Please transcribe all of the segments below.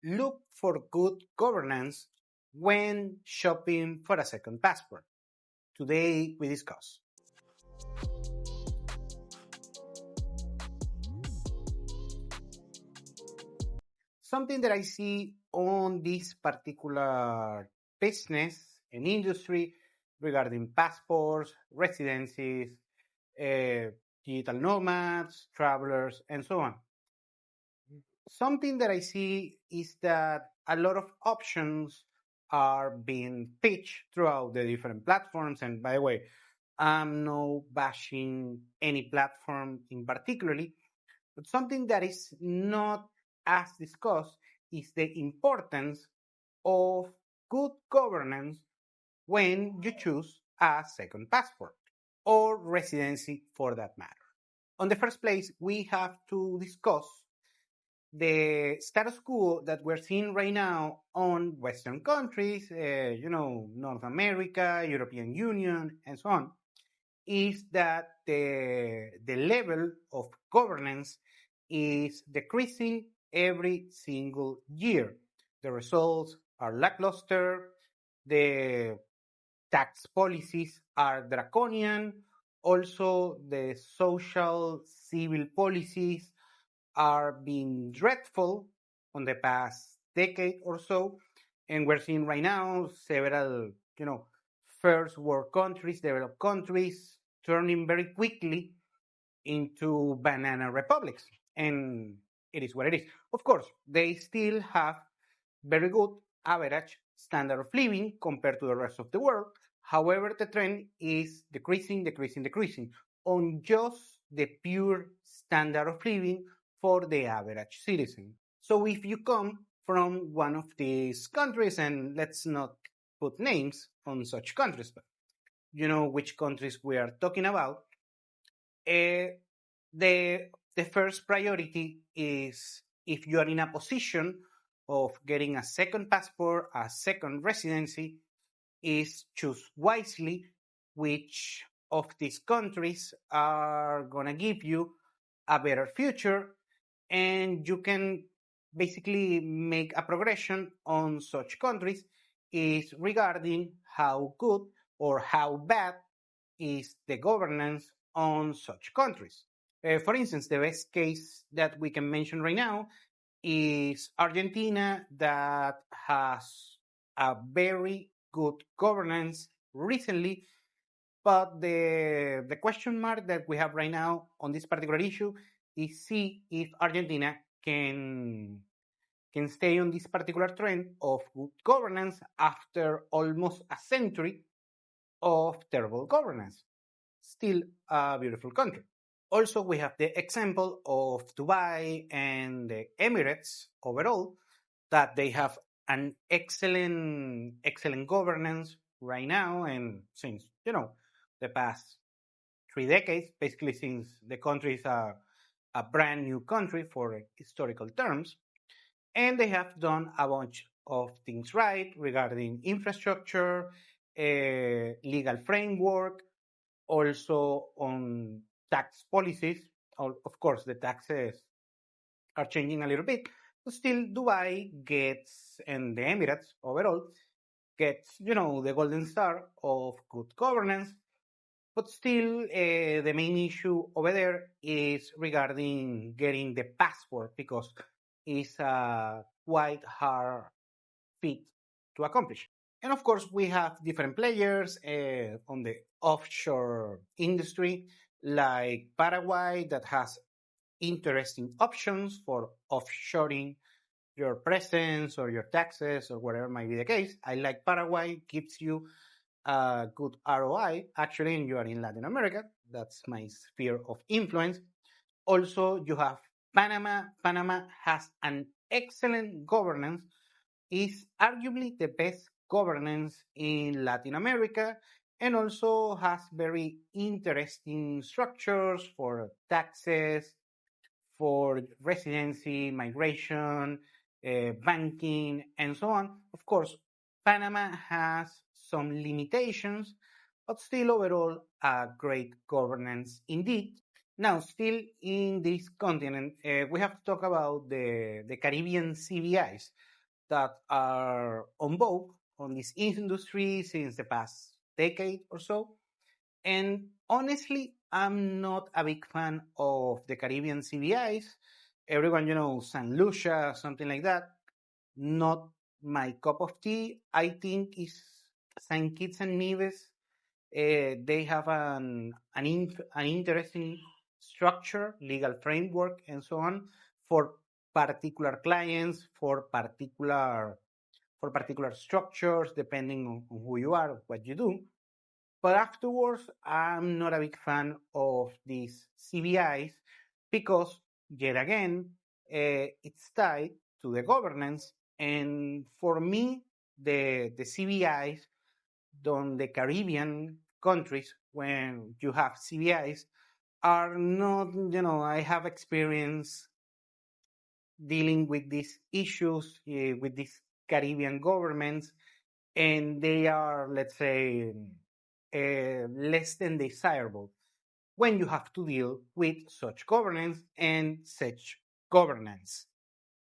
look for good governance when shopping for a second passport. Today we discuss. Something that I see on this particular business and industry regarding passports, residencies, uh, digital nomads, travelers, and so on. Something that I see is that a lot of options are being pitched throughout the different platforms. And by the way, I'm no bashing any platform in particularly, but something that is not as discussed is the importance of good governance when you choose a second passport or residency for that matter. On the first place, we have to discuss the status quo that we're seeing right now on Western countries, North America, European Union, and so on, is that the level of governance is decreasing every single year. The results are lackluster, the tax policies are draconian, also the social civil policies are being dreadful on the past decade or so. And we're seeing right now several, first world countries, developed countries, turning very quickly into banana republics. And it is what it is. Of course, they still have very good average standard of living compared to the rest of the world. However, the trend is decreasing, decreasing, decreasing on just the pure standard of living for the average citizen. So if you come from one of these countries, and let's not put names on such countries, but you know which countries we are talking about, uh, the first priority is if you are in a position of getting a second passport, a second residency, is choose wisely which of these countries are going to give you a better future, and you can basically make a progression on such countries is regarding how good or how bad is the governance on such countries. For instance, the best case that we can mention right now is Argentina, that has a very good governance recently. But the question mark that we have right now on this particular issue is see if Argentina can stay on this particular trend of good governance after almost a century of terrible governance. Still a beautiful country. Also, we have the example of Dubai and the Emirates overall, that they have an excellent governance right now, and since the past 3 decades, basically since the country is a brand new country for historical terms, and they have done a bunch of things right regarding infrastructure, legal framework, also on tax policies. Of course, the taxes are changing a little bit, but still Dubai gets, and the Emirates overall, gets, the golden star of good governance. But still, the main issue over there is regarding getting the passport, because it's a quite hard feat to accomplish. And of course, we have different players on the offshore industry, like Paraguay, that has interesting options for offshoring your presence or your taxes or whatever might be the case. I like Paraguay, gives you a good ROI, actually, and you are in Latin America. That's my sphere of influence. Also, you have Panama. Panama has an excellent governance, is arguably the best governance in Latin America, and also has very interesting structures for taxes, for residency, migration, banking, and so on. Of course, Panama has some limitations, but still overall a great governance indeed. Now, still in this continent, we have to talk about the Caribbean CBIs. that are on vogue on this industry since the past decade or so. And honestly, I'm not a big fan of the Caribbean CBIs. Everyone, San Lucia, something like that. Not my cup of tea. I think is Saint Kitts and Nevis. They have an interesting structure, legal framework, and so on for particular clients, for particular structures, depending on who you are, what you do. But afterwards, I'm not a big fan of these CBIs because, yet again, it's tied to the governance. And for me, the CBIs on the Caribbean countries, when you have CBIs, are not, I have experience dealing with these issues with these Caribbean governments, and they are, let's say, less than desirable when you have to deal with such governance and such governance.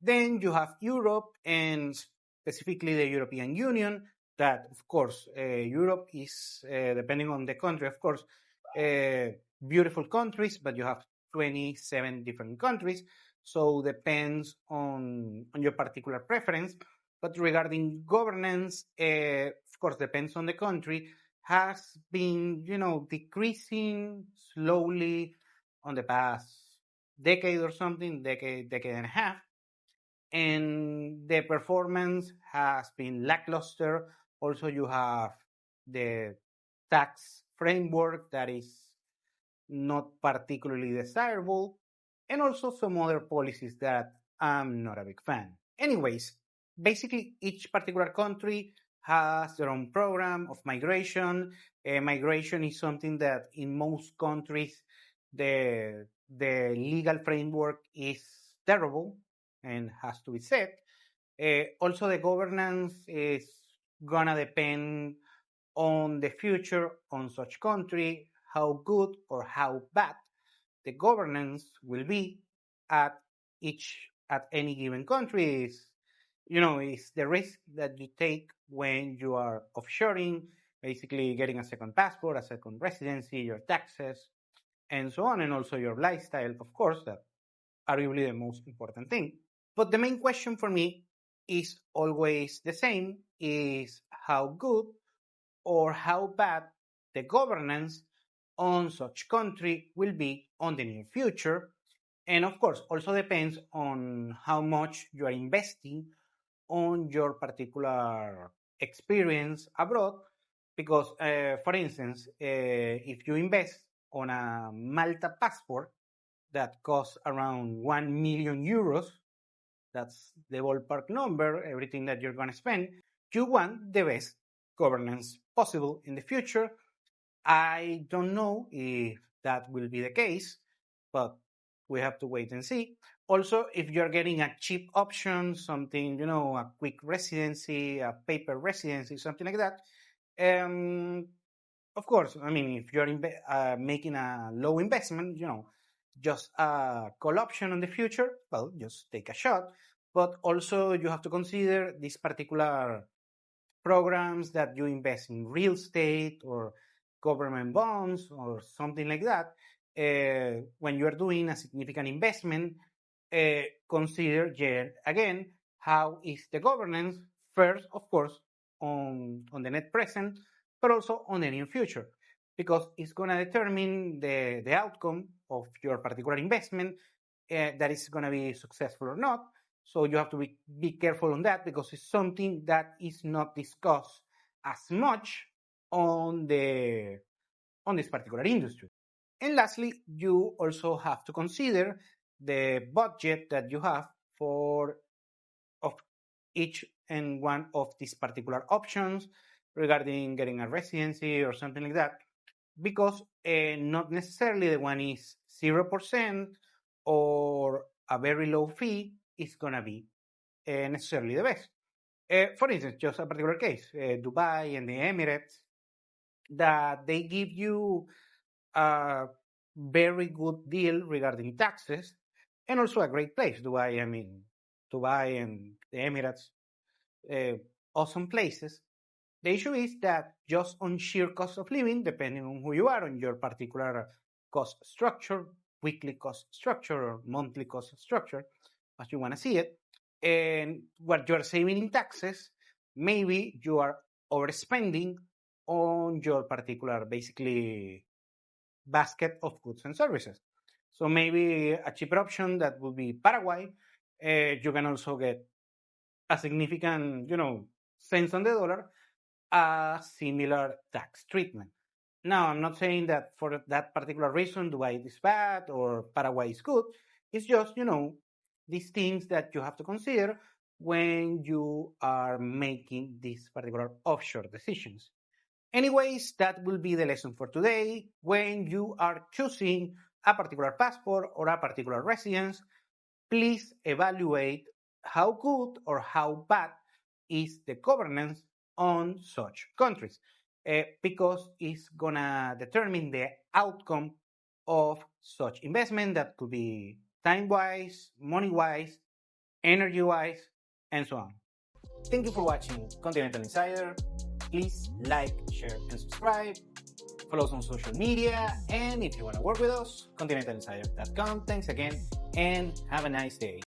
Then you have Europe and specifically the European Union, that, of course, Europe is, depending on the country, of course, uh, beautiful countries, but you have 27 different countries. So depends on your particular preference. But regarding governance, of course, depends on the country, has been, decreasing slowly on the past decade or something, decade and a half, and the performance has been lackluster. Also, you have the tax framework that is not particularly desirable, and also some other policies that I'm not a big fan. Anyways, basically, each particular country has their own program of migration. Migration is something that in most countries the legal framework is terrible and has to be said. Also, the governance is gonna depend on the future on such country, how good or how bad the governance will be at any given country. Is the risk that you take when you are offshoring, basically getting a second passport, a second residency, your taxes, and so on, and also your lifestyle, of course, that are really the most important thing. But the main question for me is always the same: is how good or how bad the governance on such country will be on the near future. And of course, also depends on how much you are investing on your particular experience abroad. Because, for instance, if you invest on a Malta passport that costs around 1 million euros, that's the ballpark number, everything that you're going to spend, you want the best governance possible in the future. I don't know if that will be the case, but we have to wait and see. Also, if you're getting a cheap option, something, a quick residency, a paper residency, something like that, um, of course, I mean, if you're making a low investment, just a call option on the future, well, just take a shot. But also, you have to consider this particular programs that you invest in real estate or government bonds or something like that. When you are doing a significant investment, consider yet again how is the governance first, of course, on the net present, but also on the near future, because it's going to determine the outcome of your particular investment, that is going to be successful or not. So you have to be careful on that, because it's something that is not discussed as much on this particular industry. And lastly, you also have to consider the budget that you have for of each and one of these particular options regarding getting a residency or something like that, because not necessarily the one is 0% or a very low fee is going to be necessarily the best. For instance, just a particular case, Dubai and the Emirates, that they give you a very good deal regarding taxes, and also a great place. Dubai and the Emirates. awesome places. The issue is that just on sheer cost of living, depending on who you are, on your particular cost structure, weekly cost structure or monthly cost structure, as you want to see it, and what you are saving in taxes, maybe you are overspending on your particular, basically, basket of goods and services. So maybe a cheaper option that would be Paraguay. You can also get a significant, cents on the dollar, a similar tax treatment. Now, I'm not saying that for that particular reason Dubai is bad or Paraguay is good. It's just, these things that you have to consider when you are making these particular offshore decisions. Anyways, that will be the lesson for today. When you are choosing a particular passport or a particular residence, please evaluate how good or how bad is the governance on such countries, because it's gonna determine the outcome of such investment that could be time-wise, money-wise, energy-wise, and so on. Thank you for watching Continental Insider. Please like, share, and subscribe. Follow us on social media, and if you want to work with us, continentalinsider.com. Thanks again, and have a nice day.